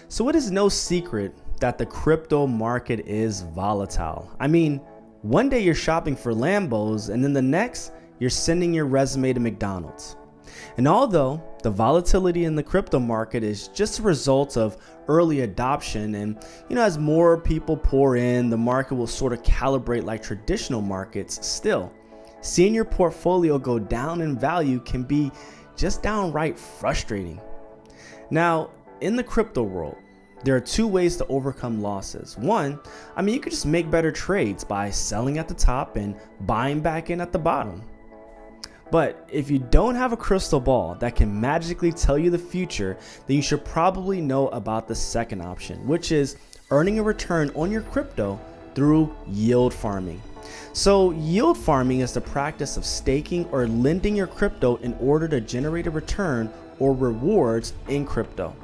So it is no secret that the crypto market is volatile. I mean, one day you're shopping for Lambos and then the next you're sending your resume to McDonald's. And although the volatility in the crypto market is just a result of early adoption and as more people pour in, the market will sort of calibrate like traditional markets. Still, seeing your portfolio go down in value can be just downright frustrating. Now, in the crypto world, there are two ways to overcome losses. One, you could just make better trades by selling at the top and buying back in at the bottom. But if you don't have a crystal ball that can magically tell you the future, then you should probably know about the second option, which is earning a return on your crypto through yield farming. So yield farming is the practice of staking or lending your crypto in order to generate a return or rewards in crypto.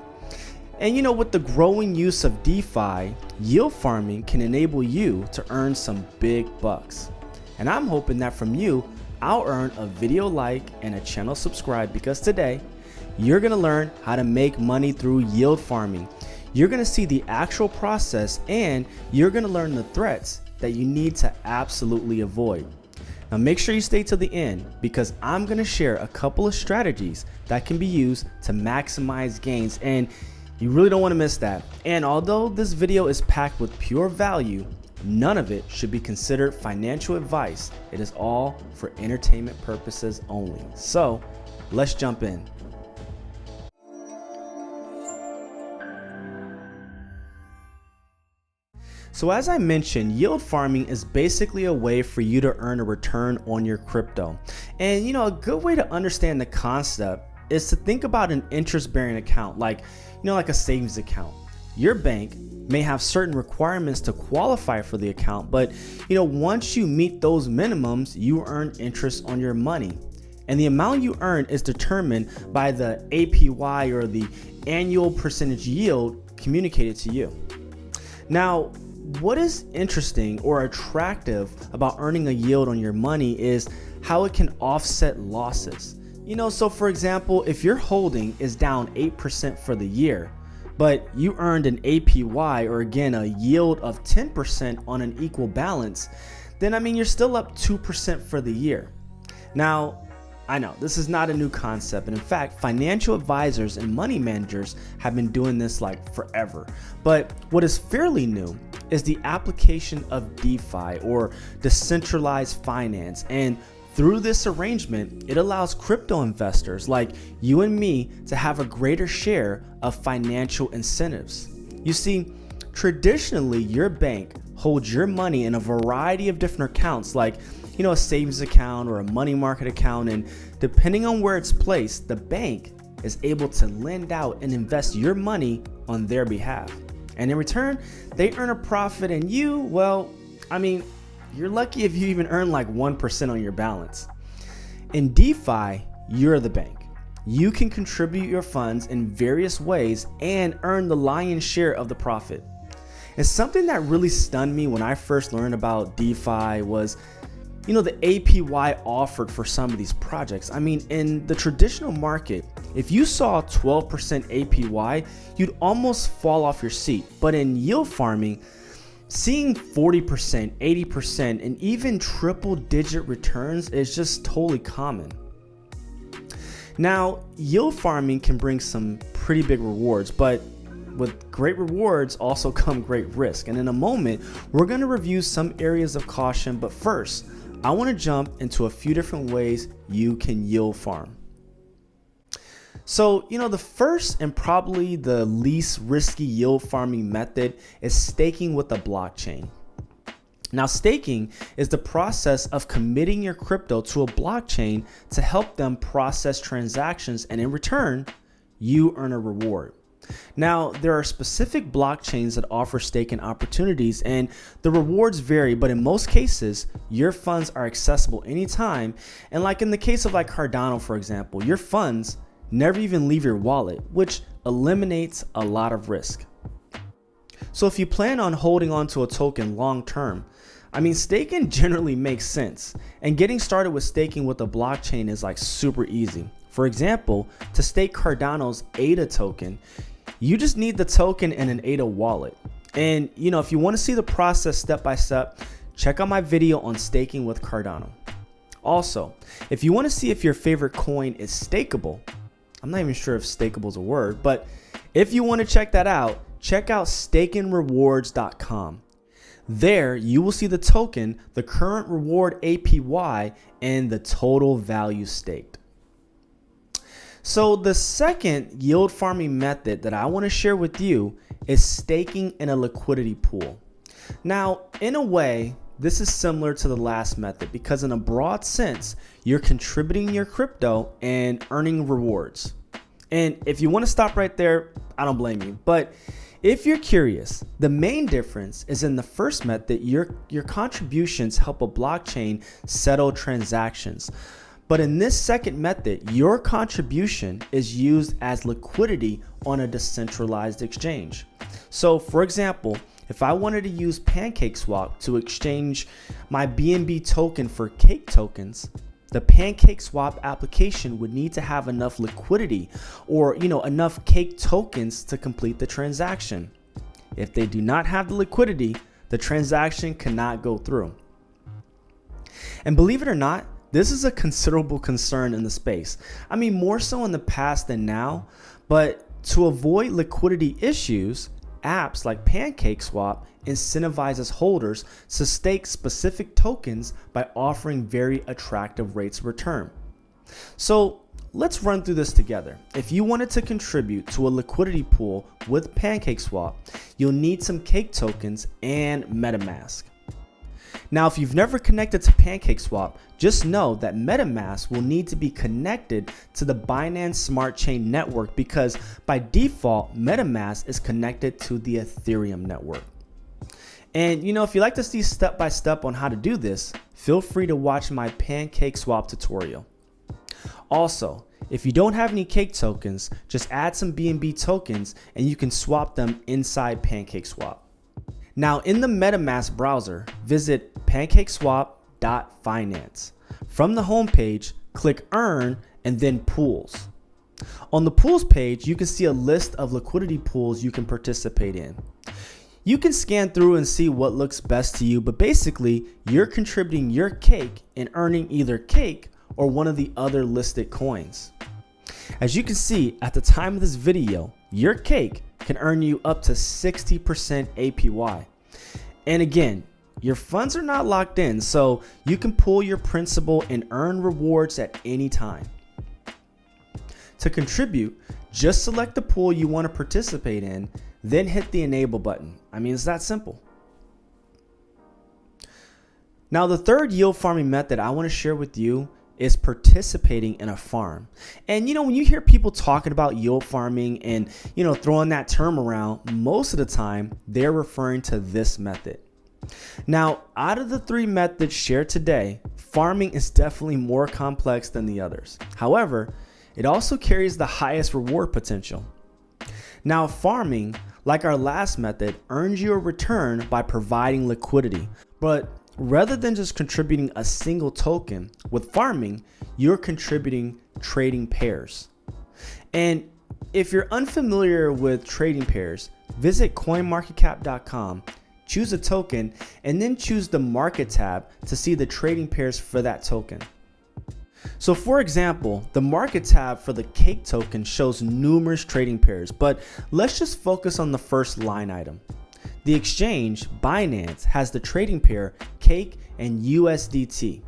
And with the growing use of DeFi, yield farming can enable you to earn some big bucks. And I'm hoping that from you, I'll earn a video like and a channel subscribe, because today you're going to learn how to make money through yield farming. You're going to see the actual process and you're going to learn the threats that you need to absolutely avoid. Now make sure you stay to the end, because I'm going to share a couple of strategies that can be used to maximize gains, and you really don't want to miss that. And although this video is packed with pure value, none of it should be considered financial advice. It is all for entertainment purposes only. So let's jump in. So as I mentioned, yield farming is basically a way for you to earn a return on your crypto. And a good way to understand the concept is to think about an interest-bearing account, like a savings account. Your bank may have certain requirements to qualify for the account, but once you meet those minimums, you earn interest on your money. And the amount you earn is determined by the APY, or the annual percentage yield, communicated to you. Now, what is interesting or attractive about earning a yield on your money is how it can offset losses. So for example, if your holding is down 8% for the year, but you earned an APY, or again a yield of 10% on an equal balance, then you're still up 2% for the year. Now, I know this is not a new concept, and in fact, financial advisors and money managers have been doing this like forever. But what is fairly new is the application of DeFi, or decentralized finance. And through this arrangement, it allows crypto investors like you and me to have a greater share of financial incentives. You see, traditionally, your bank holds your money in a variety of different accounts, like a savings account or a money market account, and depending on where it's placed, the bank is able to lend out and invest your money on their behalf. And in return, they earn a profit, and you're lucky if you even earn like 1% on your balance. In DeFi, you're the bank. You can contribute your funds in various ways and earn the lion's share of the profit. And something that really stunned me when I first learned about DeFi was, the APY offered for some of these projects. In the traditional market, if you saw 12% APY, you'd almost fall off your seat. But in yield farming, seeing 40%, 80%, and even triple digit returns is just totally common. Now, yield farming can bring some pretty big rewards, but with great rewards also come great risk. And in a moment, we're going to review some areas of caution, but first, I want to jump into a few different ways you can yield farm. So, the first and probably the least risky yield farming method is staking with a blockchain. Now, staking is the process of committing your crypto to a blockchain to help them process transactions, and in return, you earn a reward. Now, there are specific blockchains that offer staking opportunities, and the rewards vary, but in most cases, your funds are accessible anytime. And like in the case of Cardano, for example, your funds never even leave your wallet, which eliminates a lot of risk. So if you plan on holding on to a token long term, staking generally makes sense, and getting started with staking with a blockchain is super easy. For example, to stake Cardano's ADA token, You just need the token and an ADA wallet. And if you want to see the process step by step, check out my video on staking with Cardano. Also, if you want to see if your favorite coin is stakeable, I'm not even sure if stakeable is a word, but if you want to check that out, check out stakingrewards.com. There, you will see the token, the current reward APY, and the total value staked. So the second yield farming method that I want to share with you is staking in a liquidity pool. Now, in a way, this is similar to the last method because in a broad sense, you're contributing your crypto and earning rewards. And if you want to stop right there, I don't blame you. But if you're curious, the main difference is in the first method, your contributions help a blockchain settle transactions. But in this second method, your contribution is used as liquidity on a decentralized exchange. So for example, if I wanted to use Pancakeswap to exchange my BNB token for cake tokens, the Pancakeswap application would need to have enough liquidity or enough cake tokens to complete the transaction. If they do not have the liquidity, the transaction cannot go through. And believe it or not, this is a considerable concern in the space. I mean, more so in the past than now, but to avoid liquidity issues, apps like Pancakeswap incentivizes holders to stake specific tokens by offering very attractive rates of return. So let's run through this together. If you wanted to contribute to a liquidity pool with Pancakeswap, you'll need some cake tokens and MetaMask. Now, if you've never connected to Pancakeswap, just know that MetaMask will need to be connected to the Binance Smart Chain network because by default, MetaMask is connected to the Ethereum network. And if you'd like to see step by step on how to do this, feel free to watch my Pancakeswap tutorial. Also, if you don't have any cake tokens, just add some BNB tokens and you can swap them inside Pancakeswap. Now in the MetaMask browser, visit pancakeswap.finance. From the homepage, click Earn and then Pools. On the Pools page, you can see a list of liquidity pools you can participate in. You can scan through and see what looks best to you, but basically, you're contributing your cake and earning either cake or one of the other listed coins. As you can see, at the time of this video, your cake can earn you up to 60% APY. And again, your funds are not locked in, so you can pull your principal and earn rewards at any time. To contribute, just select the pool you want to participate in, then hit the enable button. I mean, it's that simple. Now, the third yield farming method I want to share with you is participating in a farm. And when you hear people talking about yield farming and throwing that term around, most of the time they're referring to this method. Now, out of the three methods shared today, farming is definitely more complex than the others. However, it also carries the highest reward potential. Now, farming, like our last method, earns you a return by providing liquidity, but rather than just contributing a single token, with farming, you're contributing trading pairs. And if you're unfamiliar with trading pairs, visit coinmarketcap.com, choose a token, and then choose the market tab to see the trading pairs for that token. So for example, the market tab for the cake token shows numerous trading pairs, but let's just focus on the first line item. The exchange, Binance, has the trading pair cake and USDT.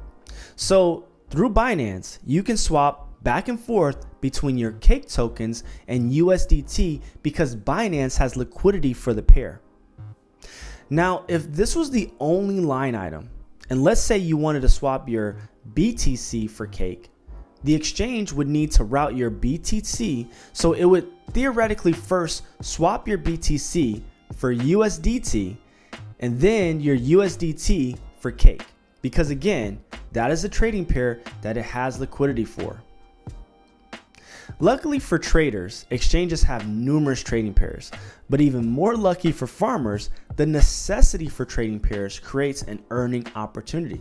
So through Binance, you can swap back and forth between your cake tokens and USDT because Binance has liquidity for the pair. Now, if this was the only line item, and let's say you wanted to swap your BTC for cake, the exchange would need to route your BTC, so it would theoretically first swap your BTC for USDT and then your USDT for cake, because again, that is a trading pair that it has liquidity for. Luckily for traders, exchanges have numerous trading pairs, but even more lucky for farmers, the necessity for trading pairs creates an earning opportunity.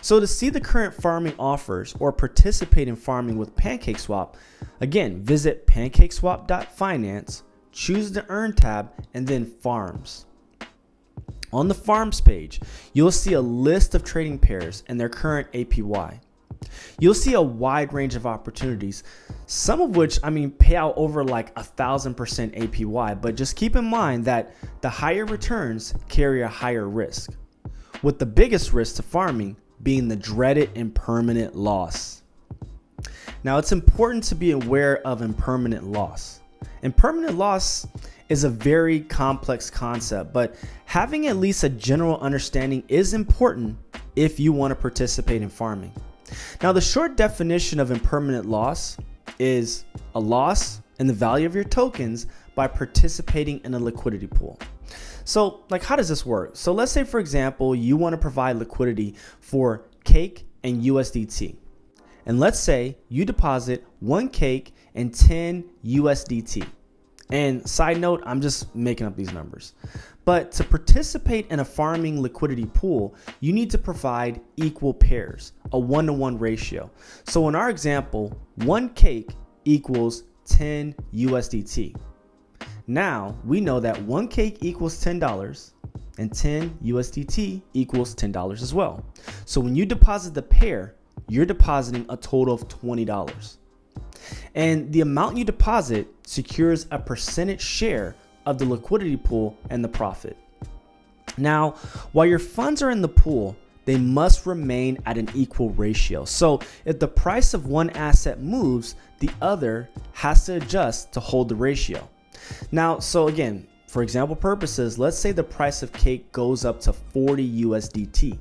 So to see the current farming offers or participate in farming with Pancakeswap, again, visit pancakeswap.finance, choose the Earn tab, and then Farms. On the Farms page, you'll see a list of trading pairs and their current APY. You'll see a wide range of opportunities, some of which, pay out over like 1,000% APY, but just keep in mind that the higher returns carry a higher risk, with the biggest risk to farming being the dreaded impermanent loss. Now, it's important to be aware of impermanent loss. Impermanent loss is a very complex concept, but having at least a general understanding is important if you want to participate in farming. Now, the short definition of impermanent loss is a loss in the value of your tokens by participating in a liquidity pool. So, how does this work? So let's say, for example, you want to provide liquidity for Cake and USDT. And let's say you deposit 1 Cake and 10 USDT. And side note, I'm just making up these numbers. But to participate in a farming liquidity pool, you need to provide equal pairs, a 1-to-1 ratio. So in our example, 1 Cake equals 10 USDT. Now we know that 1 Cake equals $10 and 10 USDT equals $10 as well. So when you deposit the pair, you're depositing a total of $20. And the amount you deposit secures a percentage share of the liquidity pool and the profit. Now, while your funds are in the pool, they must remain at an equal ratio. So if the price of one asset moves, the other has to adjust to hold the ratio. Now, so again, for example purposes, let's say the price of Cake goes up to 40 USDT.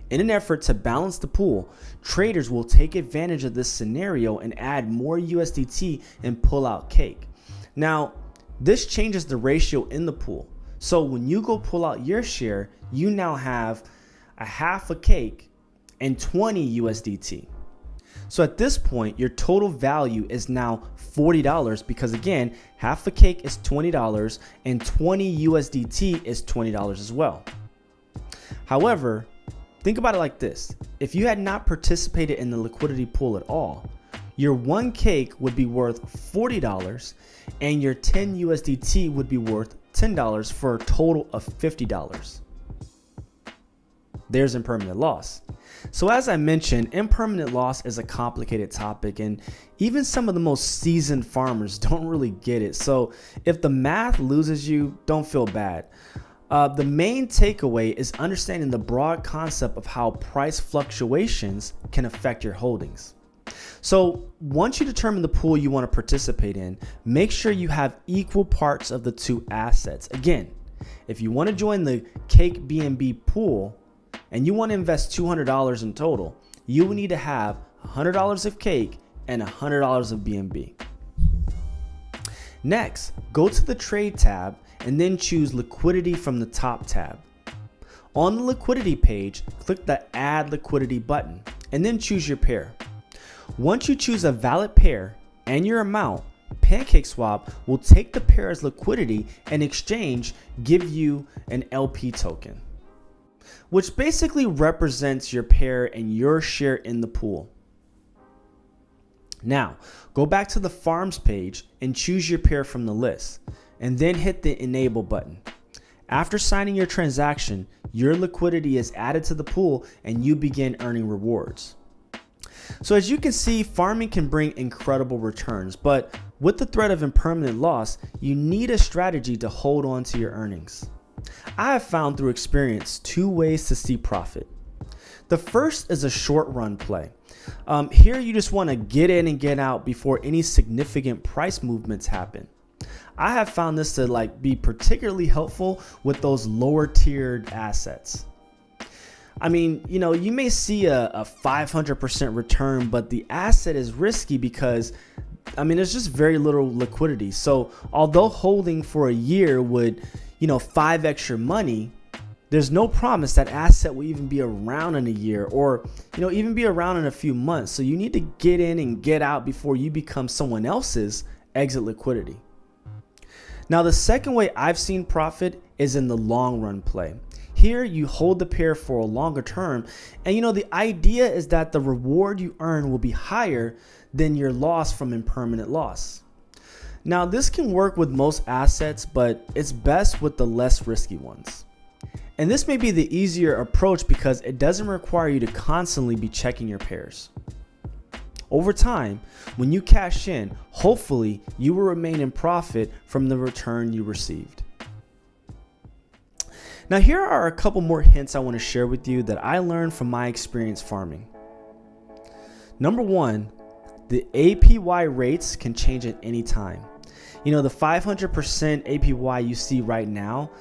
In an effort to balance the pool, traders will take advantage of this scenario and add more USDT and pull out Cake. Now, this changes the ratio in the pool. So when you go pull out your share, you now have a half a Cake and 20 USDT. So at this point, your total value is now $40 because again, half a Cake is $20 and 20 USDT is $20 as well. However, think about it like this. If you had not participated in the liquidity pool at all, your 1 Cake would be worth $40 and your 10 USDT would be worth $10 for a total of $50. There's impermanent loss. So as I mentioned, impermanent loss is a complicated topic and even some of the most seasoned farmers don't really get it. So if the math loses you, don't feel bad. The main takeaway is understanding the broad concept of how price fluctuations can affect your holdings. So once you determine the pool you want to participate in, make sure you have equal parts of the two assets. Again, if you want to join the Cake BNB pool and you want to invest $200 in total, you will need to have $100 of Cake and $100 of BNB. Next, go to the Trade tab and then choose Liquidity from the top tab. On the Liquidity page, click the Add Liquidity button and then choose your pair. Once you choose a valid pair and your amount, Pancakeswap will take the pair as liquidity and in exchange give you an LP token, which basically represents your pair and your share in the pool. Now, go back to the Farms page and choose your pair from the list, and then hit the Enable button. After signing your transaction, your liquidity is added to the pool and you begin earning rewards. So as you can see, farming can bring incredible returns, but with the threat of impermanent loss, you need a strategy to hold on to your earnings. I have found through experience 2 ways to see profit. The first is a short run play. Here you just want to get in and get out before any significant price movements happen. I have found this to be particularly helpful with those lower tiered assets. You may see a 500% return, but the asset is risky because there's just very little liquidity. So although holding for a year would 5x your money, there's no promise that asset will even be around in a year or even be around in a few months. So you need to get in and get out before you become someone else's exit liquidity. Now, the second way I've seen profit is in the long run play. Here you hold the pair for a longer term, and the idea is that the reward you earn will be higher than your loss from impermanent loss. Now, this can work with most assets, but it's best with the less risky ones. And this may be the easier approach because it doesn't require you to constantly be checking your pairs. Over time, when you cash in, hopefully you will remain in profit from the return you received. Now, here are a couple more hints I want to share with you that I learned from my experience farming. Number one, the APY rates can change at any time. You know, the 500% APY you see right now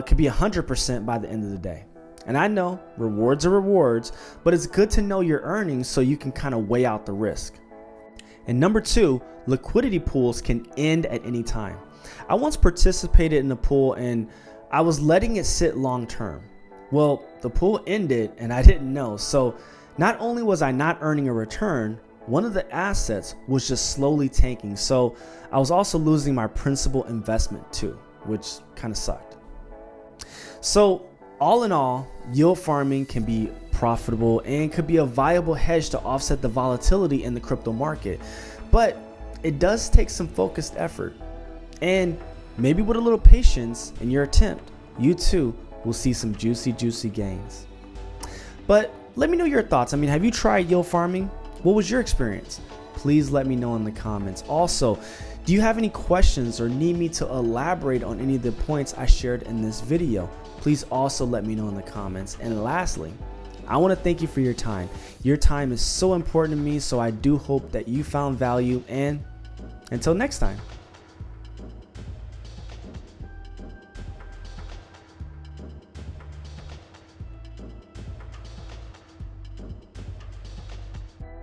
could be 100% by the end of the day. And I know rewards are rewards, but it's good to know your earnings so you can kind of weigh out the risk. And number two, liquidity pools can end at any time. I once participated in a pool and I was letting it sit long term. Well, the pool ended and I didn't know. So not only was I not earning a return, one of the assets was just slowly tanking. So I was also losing my principal investment too, which kind of sucked. So all in all, yield farming can be profitable and could be a viable hedge to offset the volatility in the crypto market. But it does take some focused effort. And maybe with a little patience in your attempt, you too will see some juicy gains. But let me know your thoughts. I mean, have you tried yield farming? What was your experience? Please let me know in the comments. Also, do you have any questions or need me to elaborate on any of the points I shared in this video? Please also let me know in the comments. And lastly, I want to thank you for your time. Your time is so important to me, so I do hope that you found value, and until next time.